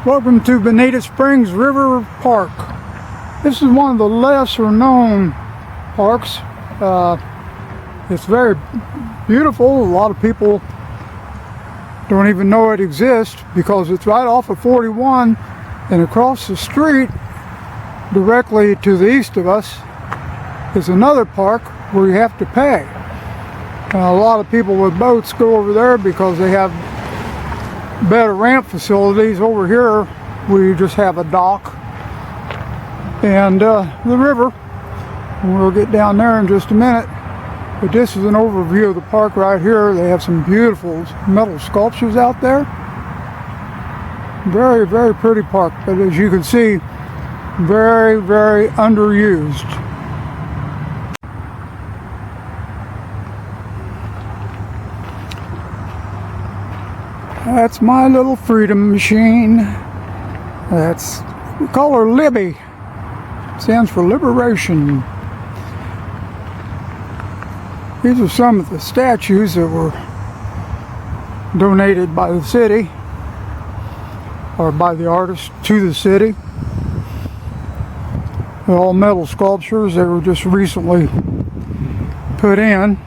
Welcome to Bonita Springs River Park. This is one of the lesser known parks. It's very beautiful. A lot of people don't even know it exists because it's right off of 41, and across the street directly to the east of us is another park where you have to pay. A lot of people with boats go over there because they have better ramp facilities. Over here we just have a dock and the river. We'll get down there in just a minute, but this is an overview of the park right here. They have some beautiful metal sculptures out there. Very, very pretty park, but as you can see, very, very underused. That's my little freedom machine. We call her Libby. Stands for liberation. These are some of the statues that were donated by the city or by the artist to the city. They're all metal sculptures. They were just recently put in.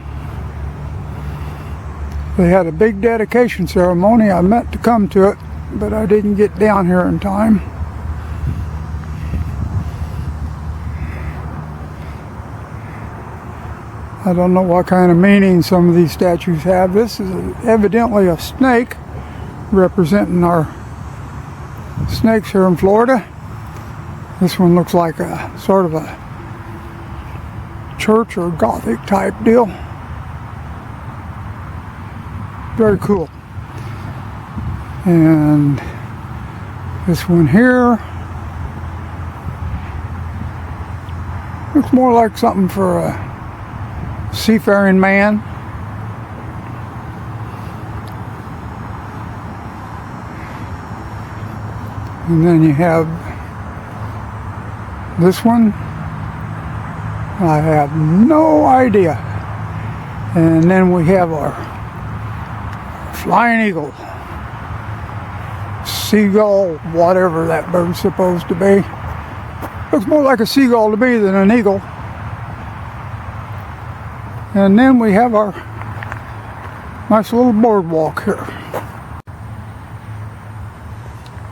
They had a big dedication ceremony. I meant to come to it, but I didn't get down here in time. I don't know what kind of meaning some of these statues have. This is evidently a snake, representing our snakes here in Florida. This one looks like a sort of a church or Gothic type deal. Very cool. And this one here looks more like something for a seafaring man. And then you have this one. I have no idea. And then we have our flying eagle, seagull, whatever that bird's supposed to be. Looks more like a seagull to me than an eagle. And then we have our nice little boardwalk here.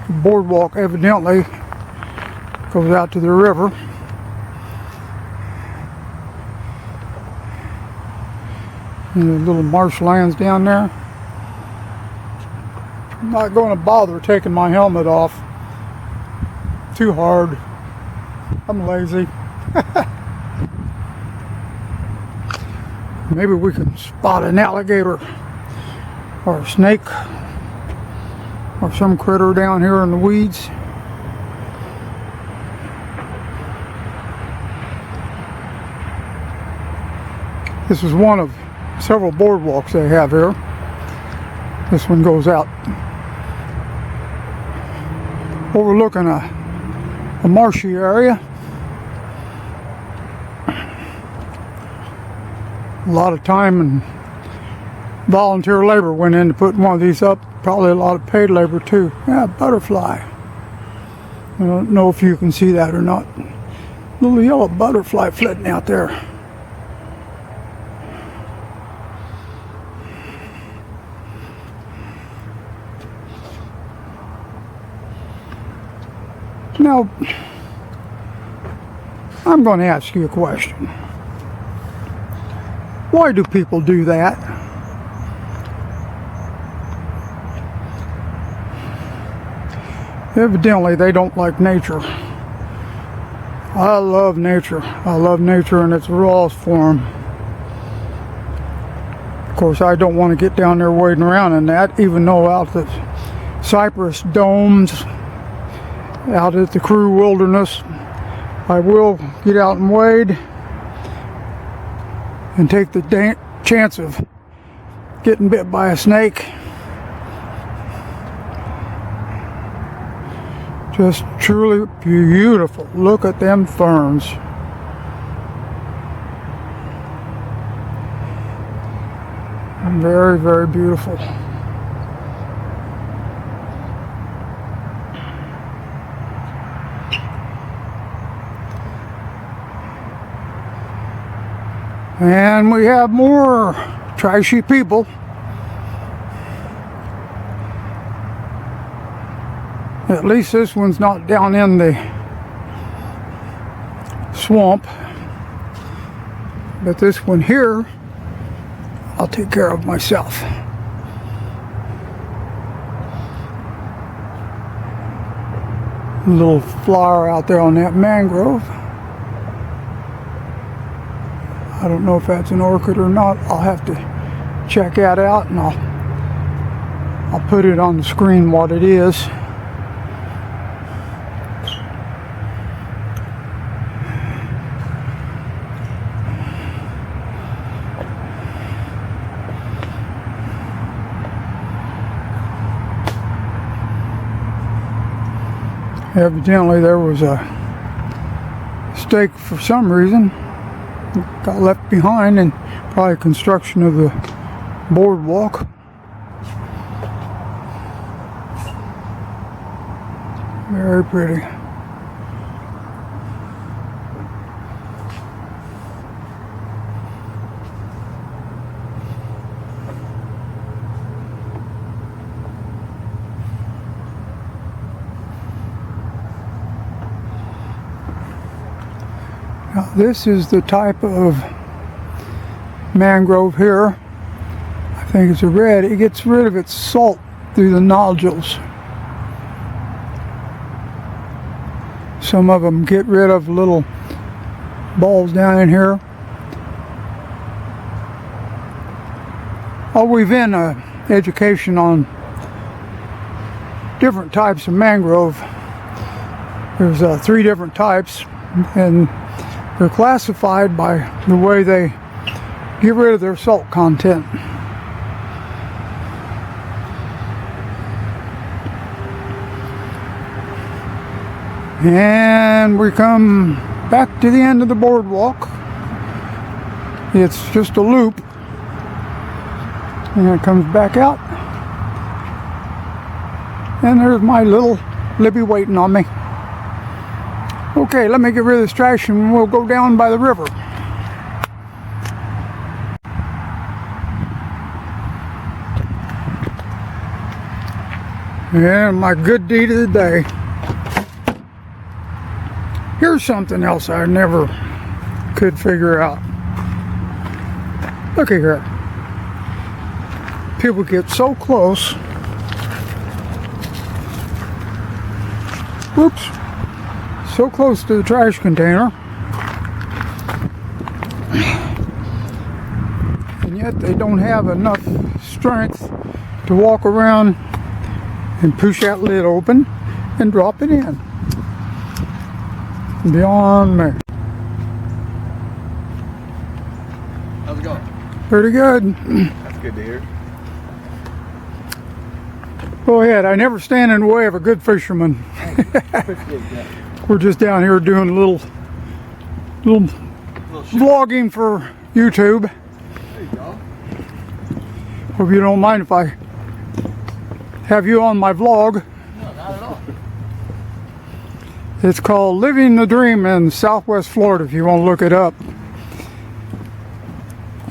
The boardwalk evidently goes out to the river. And the little marshlands down there. I'm not going to bother taking my helmet off. Too hard. I'm lazy. Maybe we can spot an alligator or a snake or some critter down here in the weeds. This is one of several boardwalks they have here. This one goes out overlooking a marshy area. A lot of time and volunteer labor went into putting one of these up. Probably a lot of paid labor too. Yeah, butterfly. I don't know if you can see that or not. Little yellow butterfly flitting out there. Now, I'm going to ask you a question. Why do people do that? Evidently, they don't like nature. I love nature. I love nature in its rawest form. Of course, I don't want to get down there wading around in that, even though out the Cypress domes, out at the Crew Wilderness, I will get out and wade and take the chance of getting bit by a snake. Just truly beautiful. Look at them ferns. Very, very beautiful. And we have more trashy people. At least this one's not down in the swamp. But this one here, I'll take care of myself. A little flower out there on that mangrove. I don't know if that's an orchid or not. I'll have to check that out, and I'll put it on the screen what it is. Evidently there was a mistake for some reason. It got left behind, and probably construction of the boardwalk. Very pretty. Now, this is the type of mangrove here. I think it's a red. It gets rid of its salt through the nodules. Some of them get rid of little balls down in here. I'll weave in education on different types of mangrove. There's 3 different types, and they're classified by the way they get rid of their salt content. And we come back to the end of the boardwalk. It's just a loop, and it comes back out. And there's my little Libby waiting on me. Okay, let me get rid of this trash and we'll go down by the river. And my good deed of the day. Here's something else I never could figure out. Look at here. People get so close. Whoops. So close to the trash container, and yet they don't have enough strength to walk around and push that lid open and drop it in. Beyond me. How's it going? Pretty good. That's good to hear. Go ahead. I never stand in the way of a good fisherman. We're just down here doing a little vlogging for YouTube. There you go. Hope you don't mind if I have you on my vlog. No, not at all. It's called Living the Dream in Southwest Florida, if you want to look it up.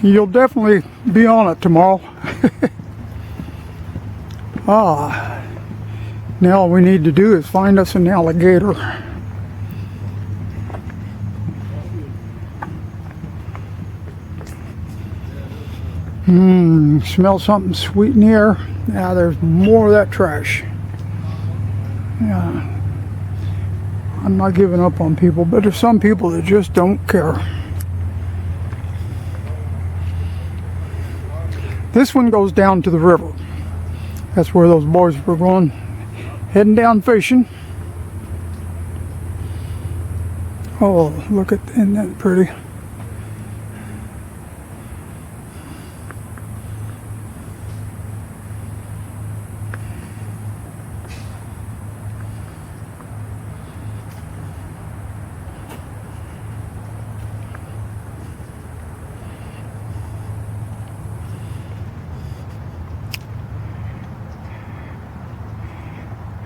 You'll definitely be on it tomorrow. Now all we need to do is find us an alligator. Smell something sweet in the air. Now there's more of that trash. Yeah. I'm not giving up on people, but there's some people that just don't care. This one goes down to the river. That's where those boys were going, heading down fishing. Oh, look at, isn't that pretty?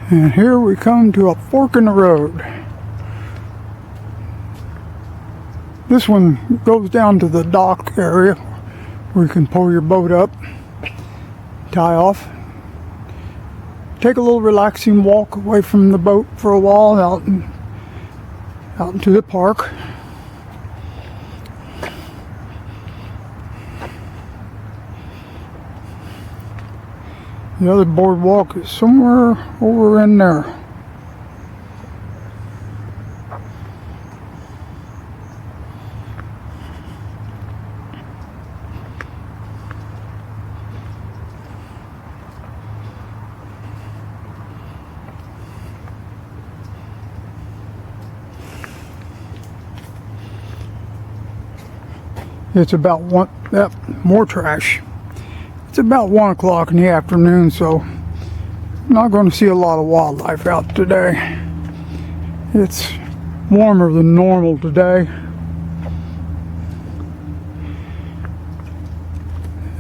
And here we come to a fork in the road. This one goes down to the dock area where you can pull your boat up, tie off, take a little relaxing walk away from the boat for a while out into the park. The other boardwalk is somewhere over in there. It's about more trash. It's about 1 o'clock in the afternoon, so I'm not going to see a lot of wildlife out today. It's warmer than normal today.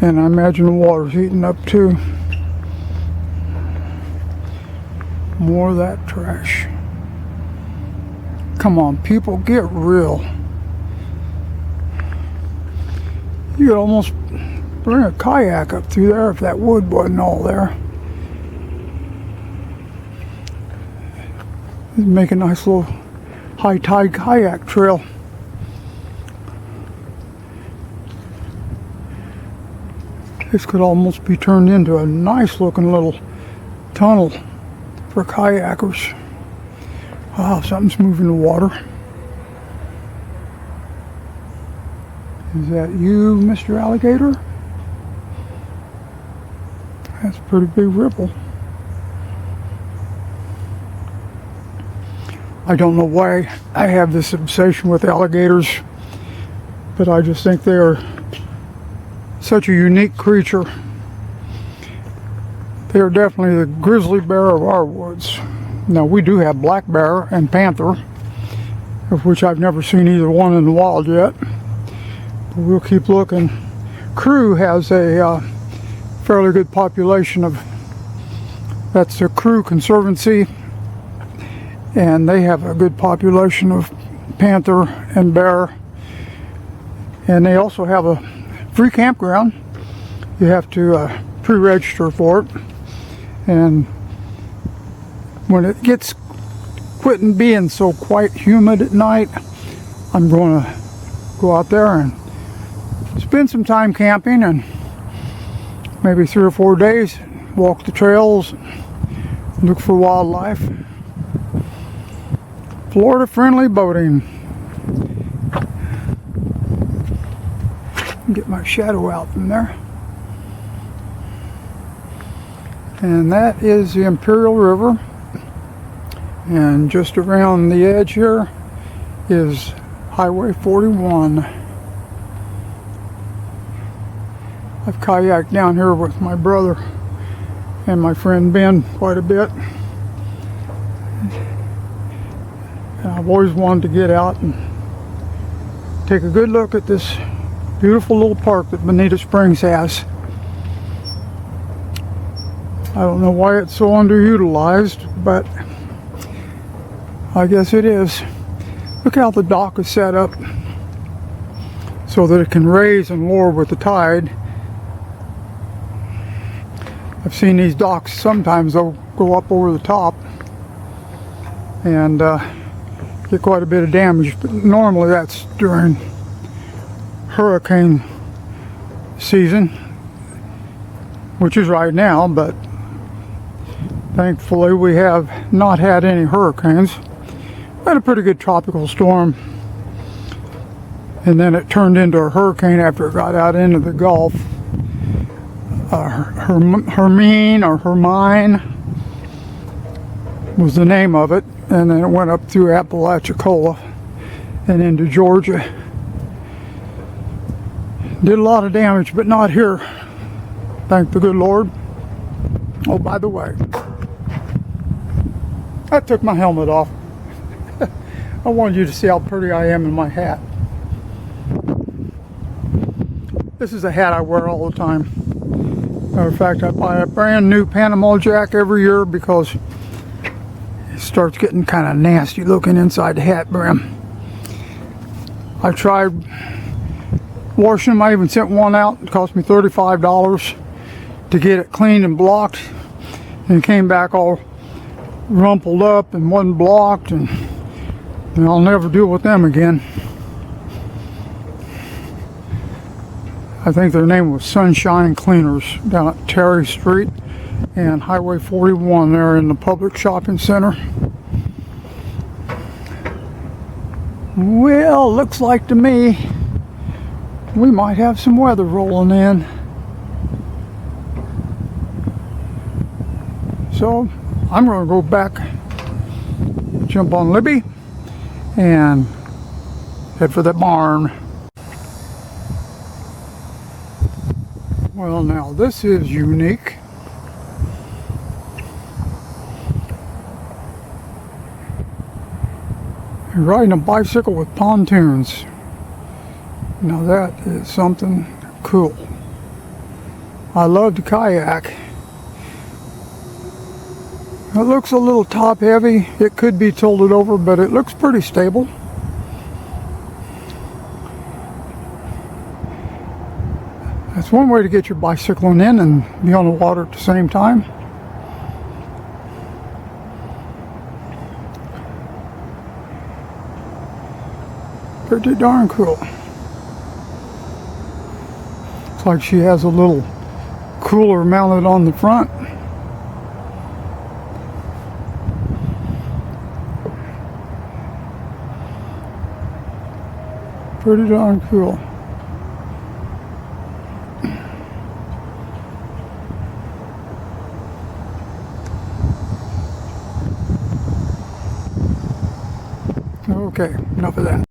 And I imagine the water's heating up too. More of that trash. Come on, people, get real. You could almost bring a kayak up through there if that wood wasn't all there. Make a nice little high tide kayak trail. This could almost be turned into a nice looking little tunnel for kayakers. Wow, something's moving the water. Is that you, Mr. Alligator? That's a pretty big ripple. I don't know why I have this obsession with alligators, but I just think they are such a unique creature. They are definitely the grizzly bear of our woods. Now, we do have black bear and panther, of which I've never seen either one in the wild yet. But we'll keep looking. Crew has a fairly good population of, that's the Crew Conservancy, and they have a good population of panther and bear. And they also have a free campground. You have to pre-register for it, and when it gets quitting being so quite humid at night, I'm going to go out there and spend some time camping, and maybe 3 or 4 days walk the trails, look for wildlife. Florida friendly boating. Get my shadow out from there. And that is the Imperial River. And just around the edge here is Highway 41. I've kayaked down here with my brother and my friend Ben quite a bit. And I've always wanted to get out and take a good look at this beautiful little park that Bonita Springs has. I don't know why it's so underutilized, but I guess it is. Look how the dock is set up so that it can raise and lower with the tide. I've seen these docks, sometimes they'll go up over the top and get quite a bit of damage, but normally that's during hurricane season, which is right now, but thankfully we have not had any hurricanes. We had a pretty good tropical storm, and then it turned into a hurricane after it got out into the Gulf. Hermine or Hermine was the name of it, and then it went up through Apalachicola and into Georgia. Did a lot of damage, but not here, thank the good Lord. Oh, by the way, I took my helmet off. I wanted you to see how pretty I am in my hat. This is a hat I wear all the time. Matter of fact, I buy a brand new Panama Jack every year because it starts getting kind of nasty looking inside the hat brim. I tried washing them. I even sent one out. It cost me $35 to get it cleaned and blocked, and came back all rumpled up and wasn't blocked, and I'll never deal with them again. I think their name was Sunshine Cleaners down at Terry Street and Highway 41 there in the public shopping center. Well, looks like to me we might have some weather rolling in. So I'm going to go back, jump on Libby, and head for that barn. Well, now this is unique. You're riding a bicycle with pontoons. Now that is something cool. I love to kayak. It looks a little top heavy. It could be tilted over, but it looks pretty stable. That's one way to get your bicycling in and be on the water at the same time. Pretty darn cool. Looks like she has a little cooler mounted on the front. Pretty darn cool. Okay, enough of that.